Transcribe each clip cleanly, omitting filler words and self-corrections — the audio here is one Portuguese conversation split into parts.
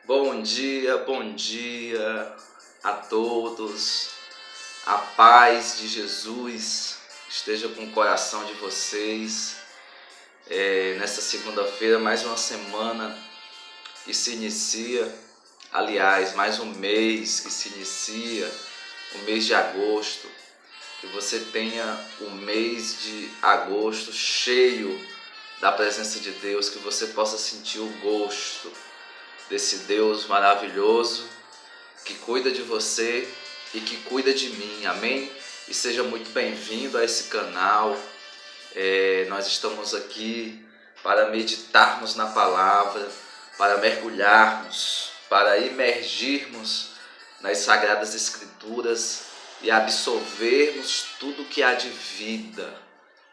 Bom dia a todos. A paz de Jesus esteja com o coração de vocês. Nesta segunda-feira, mais uma semana que se inicia. Aliás, mais um mês que se inicia, o mês de agosto. Que você tenha o mês de agosto cheio da presença de Deus, que você possa sentir o gosto desse Deus maravilhoso que cuida de você e que cuida de mim, amém? E seja muito bem-vindo a esse canal. Nós estamos aqui para meditarmos na palavra, para mergulharmos, para imergirmos nas Sagradas Escrituras e absorvermos tudo que há de vida,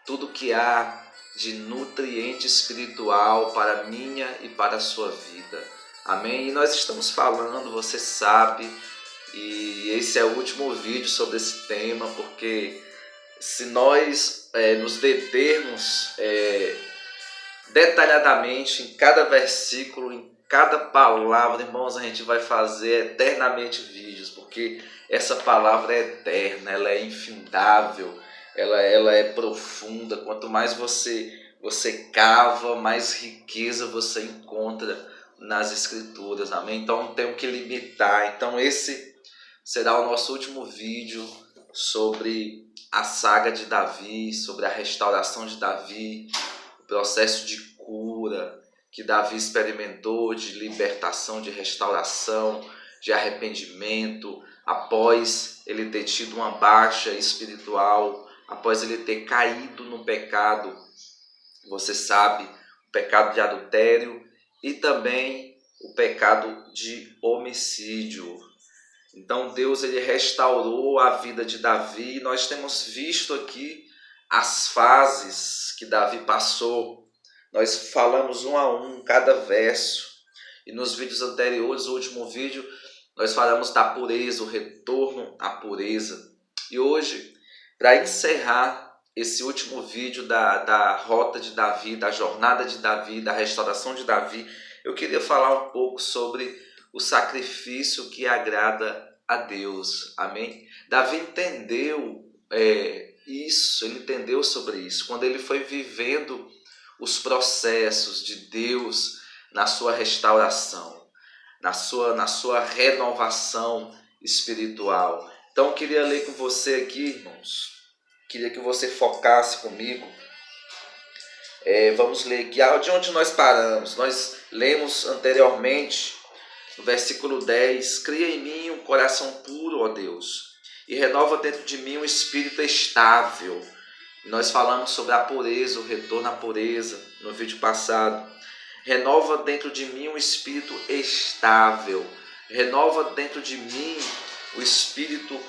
tudo que há de nutriente espiritual para a minha e para a sua vida. Amém? E nós estamos falando, você sabe, e esse é o último vídeo sobre esse tema, porque se nós nos determos detalhadamente em cada versículo, em cada palavra, irmãos, a gente vai fazer eternamente vídeos, porque essa palavra é eterna, ela é infindável, ela é profunda. Quanto mais você cava, mais riqueza você encontra nas Escrituras, amém? Então não tenho que limitar. Então esse será o nosso último vídeo sobre a saga de Davi, sobre a restauração de Davi, o processo de cura que Davi experimentou, de libertação, de restauração, de arrependimento, após ele ter tido uma baixa espiritual, após ele ter caído no pecado, você sabe, o pecado de adultério e também o pecado de homicídio. Então Deus ele restaurou a vida de Davi. Nós temos visto aqui as fases que Davi passou. Nós falamos um a um cada verso. E nos vídeos anteriores, o último vídeo, nós falamos da pureza, o retorno à pureza. E hoje, para encerrar esse último vídeo da rota de Davi, da jornada de Davi, da restauração de Davi, eu queria falar um pouco sobre o sacrifício que agrada a Deus, amém? Davi entendeu isso, ele entendeu sobre isso, quando ele foi vivendo os processos de Deus na sua restauração, na sua renovação espiritual. Então eu queria ler com você aqui, irmãos, queria que você focasse comigo. Vamos ler aqui de onde nós paramos. Nós lemos anteriormente no versículo 10: cria em mim um coração puro, ó Deus, e renova dentro de mim um espírito estável. Nós falamos sobre a pureza, o retorno à pureza no vídeo passado. Renova dentro de mim um espírito estável. Renova dentro de mim o espírito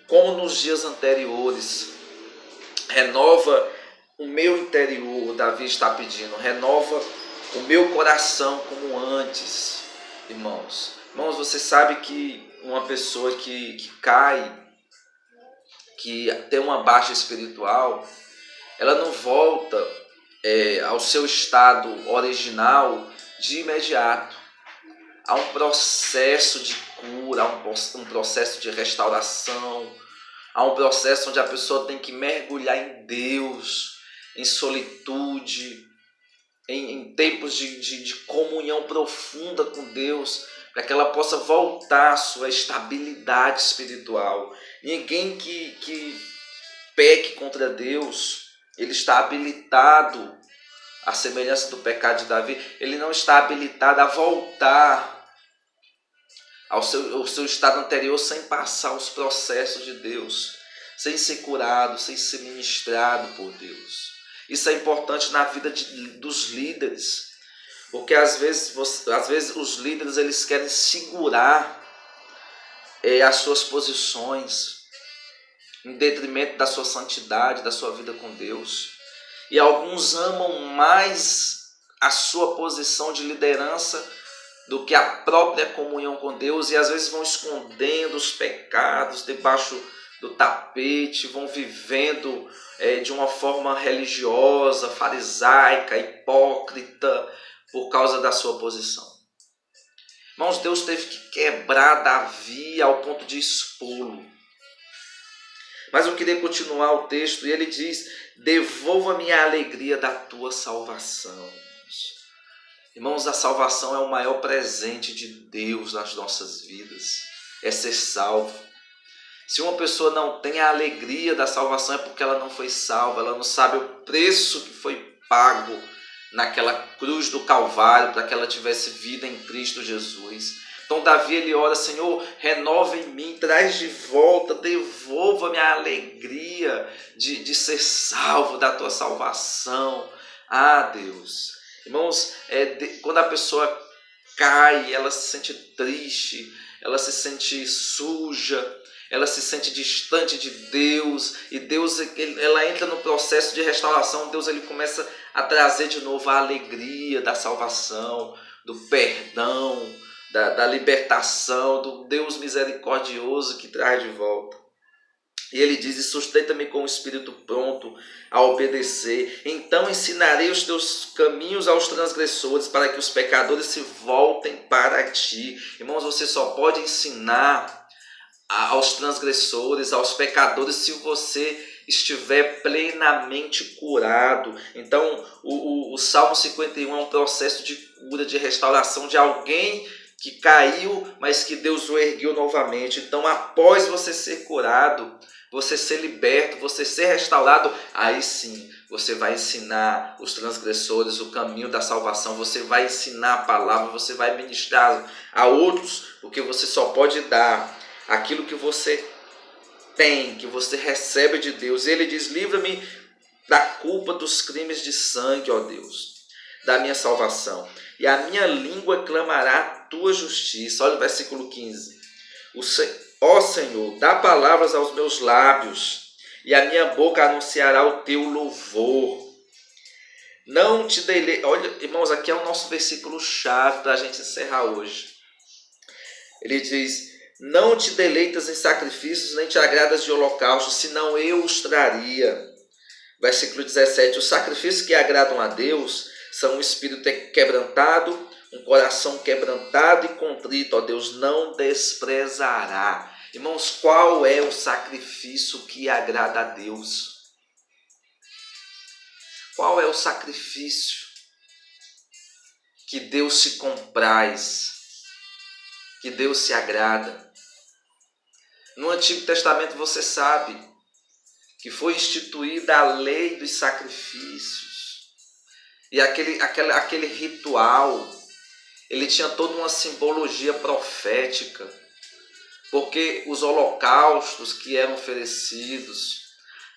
como nos dias anteriores. Renova o meu interior, Davi está pedindo. Renova o meu coração como antes. Irmãos, você sabe que uma pessoa que cai, que tem uma baixa espiritual, ela não volta ao seu estado original de imediato. Há um processo de cura, há um processo de restauração, há um processo onde a pessoa tem que mergulhar em Deus, em solitude, em tempos de comunhão profunda com Deus, para que ela possa voltar à sua estabilidade espiritual. Ninguém que peque contra Deus, ele está habilitado, à semelhança do pecado de Davi, ele não está habilitado a voltar ao seu estado anterior sem passar os processos de Deus, sem ser curado, sem ser ministrado por Deus. Isso é importante na vida dos líderes, porque às vezes os líderes eles querem segurar as suas posições em detrimento da sua santidade, da sua vida com Deus. E alguns amam mais a sua posição de liderança do que a própria comunhão com Deus, e às vezes vão escondendo os pecados debaixo do tapete, vão vivendo de uma forma religiosa, farisaica, hipócrita, por causa da sua posição. Irmãos, Deus teve que quebrar Davi ao ponto de expô-lo. Mas eu queria continuar o texto e ele diz: devolva-me a alegria da tua salvação. Irmãos, a salvação é o maior presente de Deus nas nossas vidas. É ser salvo. Se uma pessoa não tem a alegria da salvação é porque ela não foi salva. Ela não sabe o preço que foi pago naquela cruz do Calvário para que ela tivesse vida em Cristo Jesus. Então Davi ele ora: Senhor, renova em mim, traz de volta, devolva-me a alegria de ser salvo, da tua salvação. Ah, Deus. Irmãos, quando a pessoa cai, ela se sente triste, ela se sente suja, ela se sente distante de Deus, e Deus, ela entra no processo de restauração. Deus ele começa a trazer de novo a alegria da salvação, do perdão, da libertação, do Deus misericordioso que traz de volta. E ele diz: e sustenta-me com o espírito pronto a obedecer. Então ensinarei os teus caminhos aos transgressores, para que os pecadores se voltem para ti. Irmãos, você só pode ensinar aos transgressores, aos pecadores, se você estiver plenamente curado. Então o Salmo 51 é um processo de cura, de restauração de alguém que caiu, mas que Deus o ergueu novamente. Então após você ser curado, você ser liberto, você ser restaurado, aí sim você vai ensinar os transgressores o caminho da salvação, você vai ensinar a palavra, você vai ministrar a outros, porque você só pode dar aquilo que você tem, que você recebe de Deus. Ele diz: livra-me da culpa dos crimes de sangue, ó Deus, da minha salvação, e a minha língua clamará a tua justiça. Olha o versículo 15. Ó Senhor, dá palavras aos meus lábios, e a minha boca anunciará o teu louvor. Não te deleite. Olha, irmãos, aqui é o nosso versículo chave para a gente encerrar hoje. Ele diz: não te deleitas em sacrifícios, nem te agradas de holocaustos, senão eu os traria. Versículo 17. Os sacrifícios que agradam a Deus são um espírito quebrantado, um coração quebrantado e contrito, ó Deus, não desprezará. Irmãos, qual é o sacrifício que agrada a Deus? Qual é o sacrifício que Deus se compraz, que Deus se agrada? No Antigo Testamento você sabe que foi instituída a lei dos sacrifícios. E aquele ritual, ele tinha toda uma simbologia profética. Porque os holocaustos que eram oferecidos,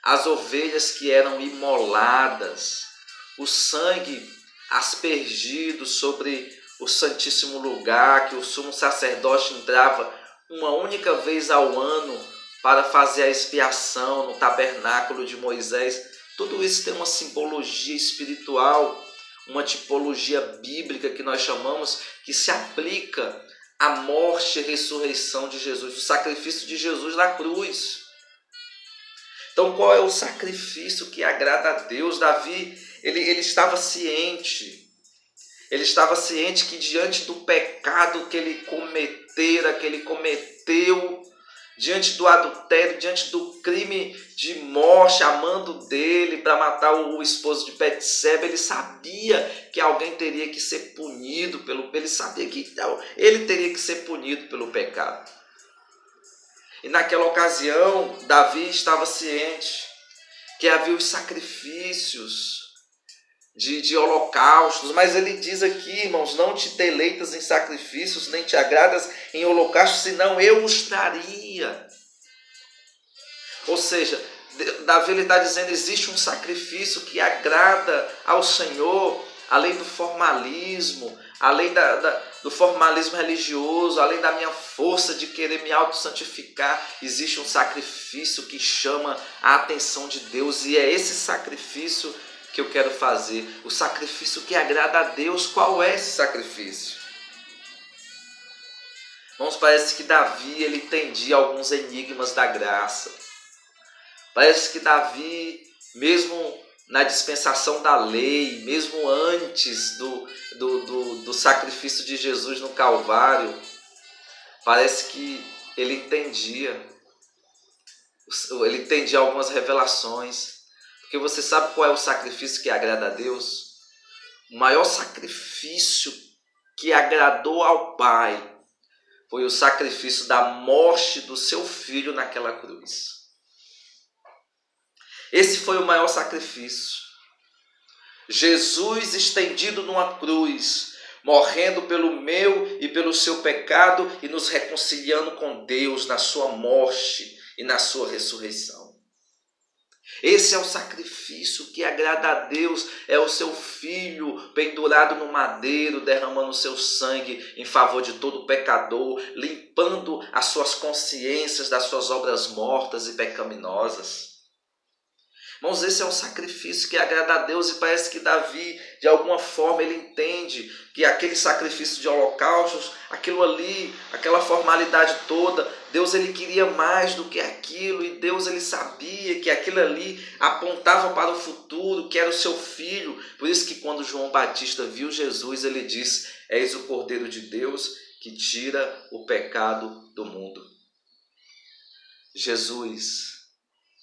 as ovelhas que eram imoladas, o sangue aspergido sobre o Santíssimo Lugar, que o sumo sacerdote entrava uma única vez ao ano para fazer a expiação no tabernáculo de Moisés, tudo isso tem uma simbologia espiritual, uma tipologia bíblica que nós chamamos, que se aplica à morte e ressurreição de Jesus, o sacrifício de Jesus na cruz. Então qual é o sacrifício que agrada a Deus? Davi, ele estava ciente. Ele estava ciente que diante do pecado que ele cometeu, diante do adultério, diante do crime de morte, amando dele para matar o esposo de Betseba, ele sabia que alguém teria que ser punido ele sabia que ele teria que ser punido pelo pecado. E naquela ocasião, Davi estava ciente que havia os sacrifícios de holocaustos, mas ele diz aqui, irmãos: não te deleitas em sacrifícios, nem te agradas em holocaustos, senão eu os traria. Ou seja, Davi está dizendo: existe um sacrifício que agrada ao Senhor, além do formalismo, além do formalismo religioso, além da minha força de querer me auto-santificar. Existe um sacrifício que chama a atenção de Deus, e é esse sacrifício que eu quero fazer, o sacrifício que agrada a Deus. Qual é esse sacrifício? Irmãos, parece que Davi ele entendia alguns enigmas da graça. Parece que Davi, mesmo na dispensação da lei, mesmo antes do sacrifício de Jesus no Calvário, parece que ele entendia algumas revelações. Porque você sabe qual é o sacrifício que agrada a Deus? O maior sacrifício que agradou ao Pai foi o sacrifício da morte do seu filho naquela cruz. Esse foi o maior sacrifício. Jesus estendido numa cruz, morrendo pelo meu e pelo seu pecado e nos reconciliando com Deus na sua morte e na sua ressurreição. Esse é o sacrifício que agrada a Deus, é o seu filho pendurado no madeiro, derramando o seu sangue em favor de todo pecador, limpando as suas consciências das suas obras mortas e pecaminosas. Irmãos, esse é um sacrifício que agrada a Deus, e parece que Davi, de alguma forma, ele entende que aquele sacrifício de holocaustos, aquilo ali, aquela formalidade toda, Deus ele queria mais do que aquilo, e Deus ele sabia que aquilo ali apontava para o futuro, que era o seu filho. Por isso que quando João Batista viu Jesus, ele disse: eis o Cordeiro de Deus que tira o pecado do mundo. Jesus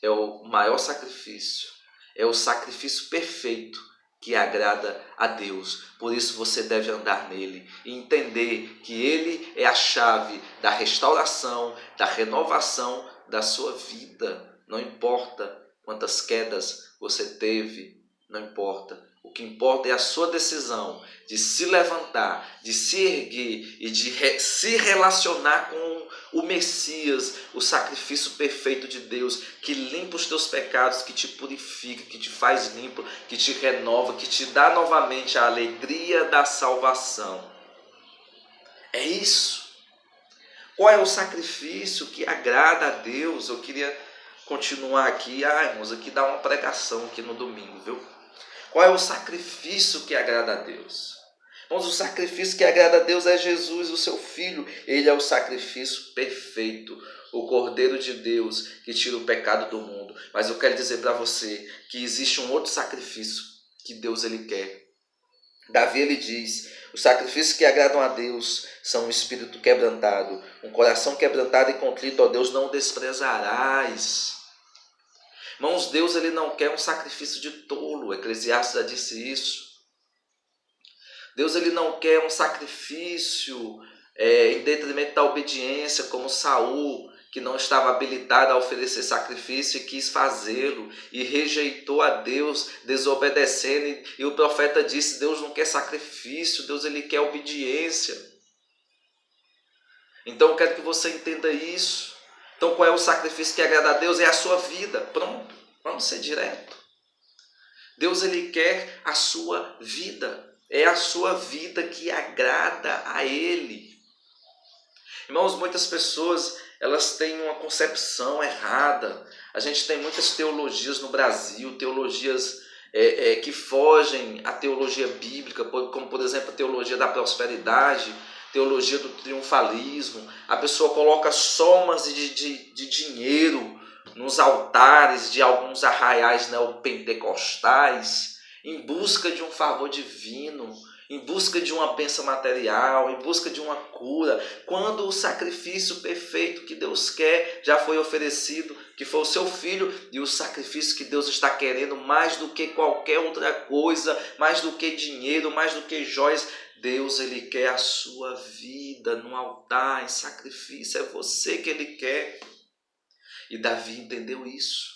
é o maior sacrifício, é o sacrifício perfeito que agrada a Deus. Por isso você deve andar nele e entender que ele é a chave da restauração, da renovação da sua vida. Não importa quantas quedas você teve, não importa. O que importa é a sua decisão de se levantar, de se erguer e de se relacionar com o Messias, o sacrifício perfeito de Deus, que limpa os teus pecados, que te purifica, que te faz limpo, que te renova, que te dá novamente a alegria da salvação. É isso. Qual é o sacrifício que agrada a Deus? Eu queria continuar aqui. Irmãos, aqui dá uma pregação aqui no domingo, viu? Qual é o sacrifício que agrada a Deus? Irmãos, o sacrifício que agrada a Deus é Jesus, o seu Filho. Ele é o sacrifício perfeito, o Cordeiro de Deus que tira o pecado do mundo. Mas eu quero dizer para você que existe um outro sacrifício que Deus ele quer. Davi ele diz: os sacrifícios que agradam a Deus são um espírito quebrantado, um coração quebrantado e contrito, ó Deus, não o desprezarás. Irmãos, Deus ele não quer um sacrifício de tolo. Eclesiastes já disse isso. Deus ele não quer um sacrifício em detrimento da obediência, como Saul, que não estava habilitado a oferecer sacrifício e quis fazê-lo, e rejeitou a Deus, desobedecendo. E o profeta disse: Deus não quer sacrifício, Deus ele quer obediência. Então eu quero que você entenda isso. Então qual é o sacrifício que agrada a Deus? É a sua vida. Pronto, vamos ser direto. Deus ele quer a sua vida. É a sua vida que agrada a Ele. Irmãos, muitas pessoas elas têm uma concepção errada. A gente tem muitas teologias no Brasil, teologias que fogem à teologia bíblica, como por exemplo a teologia da prosperidade, teologia do triunfalismo. A pessoa coloca somas de dinheiro nos altares de alguns arraiais neopentecostais, em busca de um favor divino, em busca de uma bênção material, em busca de uma cura, quando o sacrifício perfeito que Deus quer já foi oferecido, que foi o seu Filho, e o sacrifício que Deus está querendo mais do que qualquer outra coisa, mais do que dinheiro, mais do que joias, Deus ele quer a sua vida no altar, em sacrifício, é você que ele quer. E Davi entendeu isso.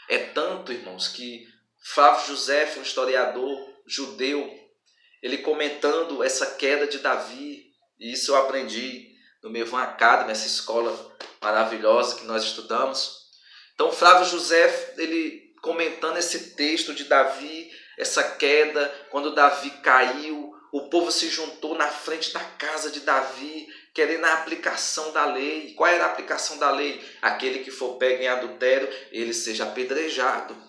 É tanto, irmãos, que Flávio José, um historiador judeu, ele comentando essa queda de Davi, e isso eu aprendi no Mevan Academy, essa escola maravilhosa que nós estudamos. Então Flávio José, ele comentando esse texto de Davi, essa queda, quando Davi caiu, o povo se juntou na frente da casa de Davi, querendo a aplicação da lei. Qual era a aplicação da lei? Aquele que for pego em adultério, ele seja apedrejado.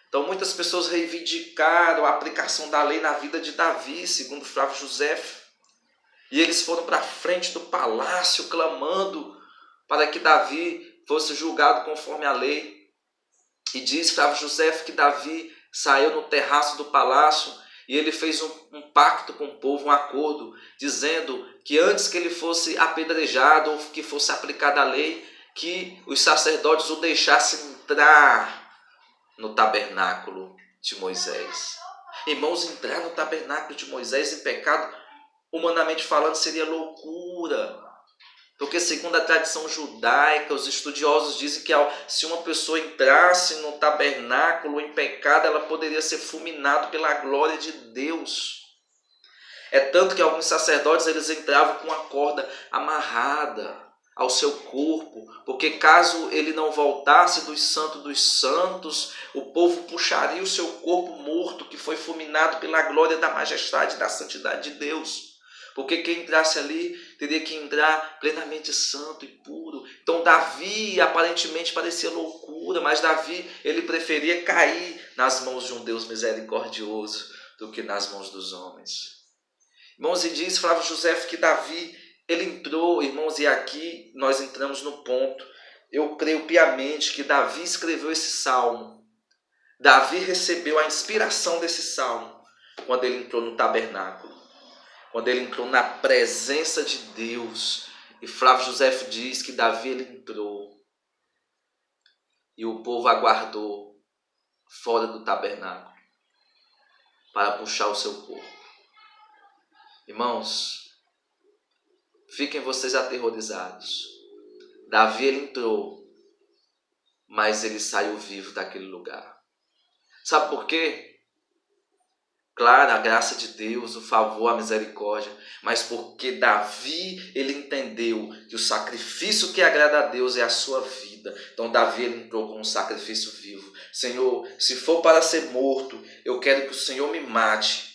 Então muitas pessoas reivindicaram a aplicação da lei na vida de Davi, segundo Flávio José. E eles foram para a frente do palácio clamando para que Davi fosse julgado conforme a lei. E diz Flávio José que Davi saiu no terraço do palácio e ele fez um pacto com o povo, um acordo, dizendo que antes que ele fosse apedrejado ou que fosse aplicada a lei, que os sacerdotes o deixassem entrar no tabernáculo de Moisés. Irmãos, entrar no tabernáculo de Moisés em pecado, humanamente falando, seria loucura. Porque segundo a tradição judaica, os estudiosos dizem que se uma pessoa entrasse no tabernáculo em pecado, ela poderia ser fulminada pela glória de Deus. É tanto que alguns sacerdotes eles entravam com uma corda amarrada ao seu corpo, porque caso ele não voltasse dos santos, o povo puxaria o seu corpo morto, que foi fulminado pela glória da majestade e da santidade de Deus. Porque quem entrasse ali teria que entrar plenamente santo e puro. Então Davi aparentemente parecia loucura, mas Davi ele preferia cair nas mãos de um Deus misericordioso do que nas mãos dos homens. Irmãos, e diz Flávio José que Davi ele entrou, irmãos, e aqui nós entramos no ponto. Eu creio piamente que Davi escreveu esse salmo. Davi recebeu a inspiração desse salmo quando ele entrou no tabernáculo. Quando ele entrou na presença de Deus. E Flávio José diz que Davi ele entrou. E o povo aguardou fora do tabernáculo para puxar o seu corpo. Irmãos, fiquem vocês aterrorizados. Davi ele entrou, mas ele saiu vivo daquele lugar. Sabe por quê? Claro, a graça de Deus, o favor, a misericórdia, mas porque Davi, ele entendeu que o sacrifício que agrada a Deus é a sua vida. Então Davi, ele entrou como um sacrifício vivo. Senhor, se for para ser morto, eu quero que o Senhor me mate,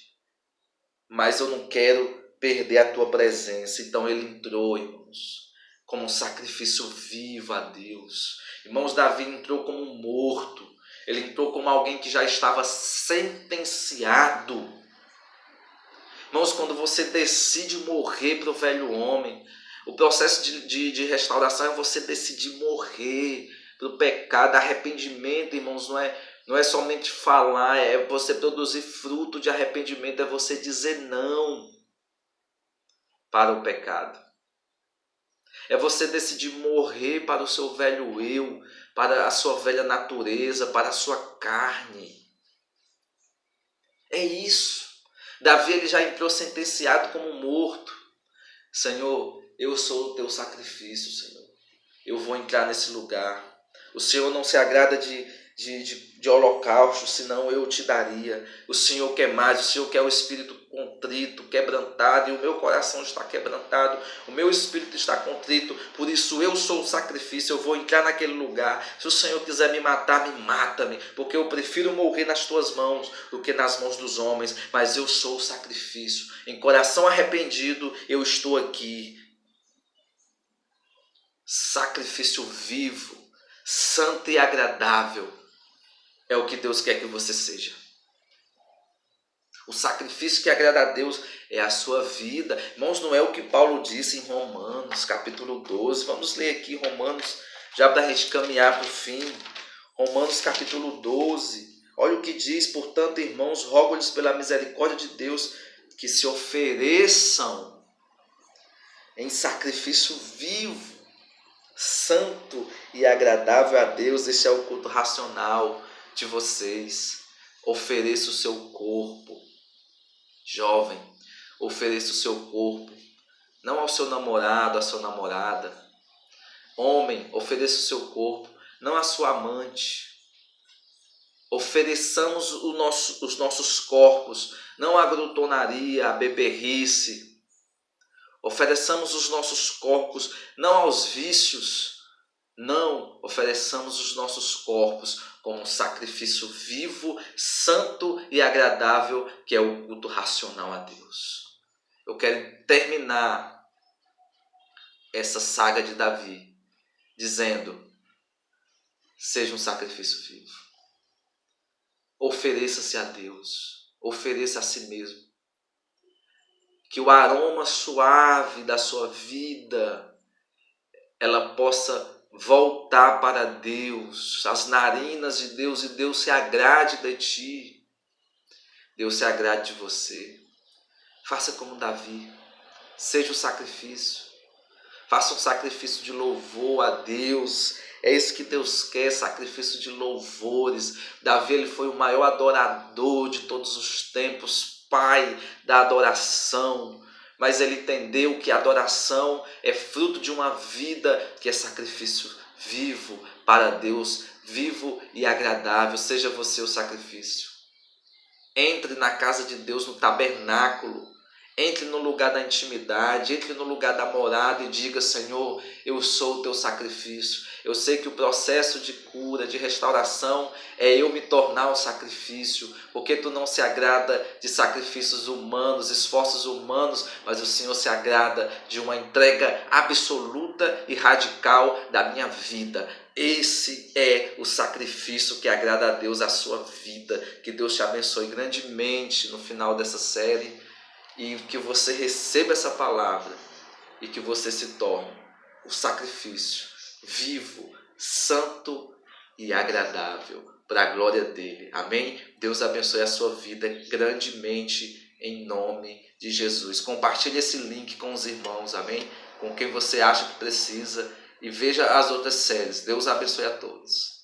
mas eu não quero perder a tua presença. Então ele entrou, irmãos, como um sacrifício vivo a Deus. Irmãos, Davi entrou como um morto. Ele entrou como alguém que já estava sentenciado. Irmãos, quando você decide morrer para o velho homem, o processo de restauração é você decidir morrer para o pecado. Arrependimento, irmãos, não é somente falar, é você produzir fruto de arrependimento, é você dizer não para o pecado. É você decidir morrer para o seu velho eu, para a sua velha natureza, para a sua carne. É isso. Davi ele já entrou sentenciado como morto. Senhor, eu sou o teu sacrifício, Senhor. Eu vou entrar nesse lugar. O Senhor não se agrada de holocausto, senão eu te daria. O Senhor quer mais, o Senhor quer o espírito contrito, quebrantado, e o meu coração está quebrantado, o meu espírito está contrito, por isso eu sou o sacrifício, eu vou entrar naquele lugar. Se o Senhor quiser me matar, me mata-me, porque eu prefiro morrer nas tuas mãos do que nas mãos dos homens, mas eu sou o sacrifício. Em coração arrependido, eu estou aqui. Sacrifício vivo, santo e agradável é o que Deus quer que você seja. O sacrifício que agrada a Deus é a sua vida. Irmãos, não é o que Paulo disse em Romanos, capítulo 12. Vamos ler aqui Romanos, já para a gente caminhar para o fim. Romanos, capítulo 12. Olha o que diz: portanto, irmãos, rogo-lhes pela misericórdia de Deus que se ofereçam em sacrifício vivo, santo e agradável a Deus. Esse é o culto racional de vocês. Ofereça o seu corpo. Jovem, ofereça o seu corpo, não ao seu namorado, à sua namorada. Homem, ofereça o seu corpo, não à sua amante. Ofereçamos os nossos corpos, não à glutonaria, à beberrice. Ofereçamos os nossos corpos, não aos vícios. Não, ofereçamos os nossos corpos como um sacrifício vivo, santo e agradável, que é o culto racional a Deus. Eu quero terminar essa saga de Davi dizendo: seja um sacrifício vivo. Ofereça-se a Deus, ofereça a si mesmo. Que o aroma suave da sua vida ela possa voltar para Deus, as narinas de Deus, e Deus se agrade de ti. Deus se agrade de você. Faça como Davi, seja o sacrifício. Faça um sacrifício de louvor a Deus. É isso que Deus quer, sacrifício de louvores. Davi, ele foi o maior adorador de todos os tempos, pai da adoração. Mas ele entendeu que a adoração é fruto de uma vida que é sacrifício vivo para Deus, vivo e agradável. Seja você o sacrifício. Entre na casa de Deus, no tabernáculo. Entre no lugar da intimidade, entre no lugar da morada e diga: Senhor, eu sou o teu sacrifício. Eu sei que o processo de cura, de restauração, é eu me tornar o sacrifício, porque tu não se agrada de sacrifícios humanos, esforços humanos, mas o Senhor se agrada de uma entrega absoluta e radical da minha vida. Esse é o sacrifício que agrada a Deus, a sua vida. Que Deus te abençoe grandemente no final dessa série e que você receba essa palavra e que você se torne o sacrifício vivo, santo e agradável para a glória dele. Amém? Deus abençoe a sua vida grandemente em nome de Jesus. Compartilhe esse link com os irmãos, amém? Com quem você acha que precisa e veja as outras séries. Deus abençoe a todos.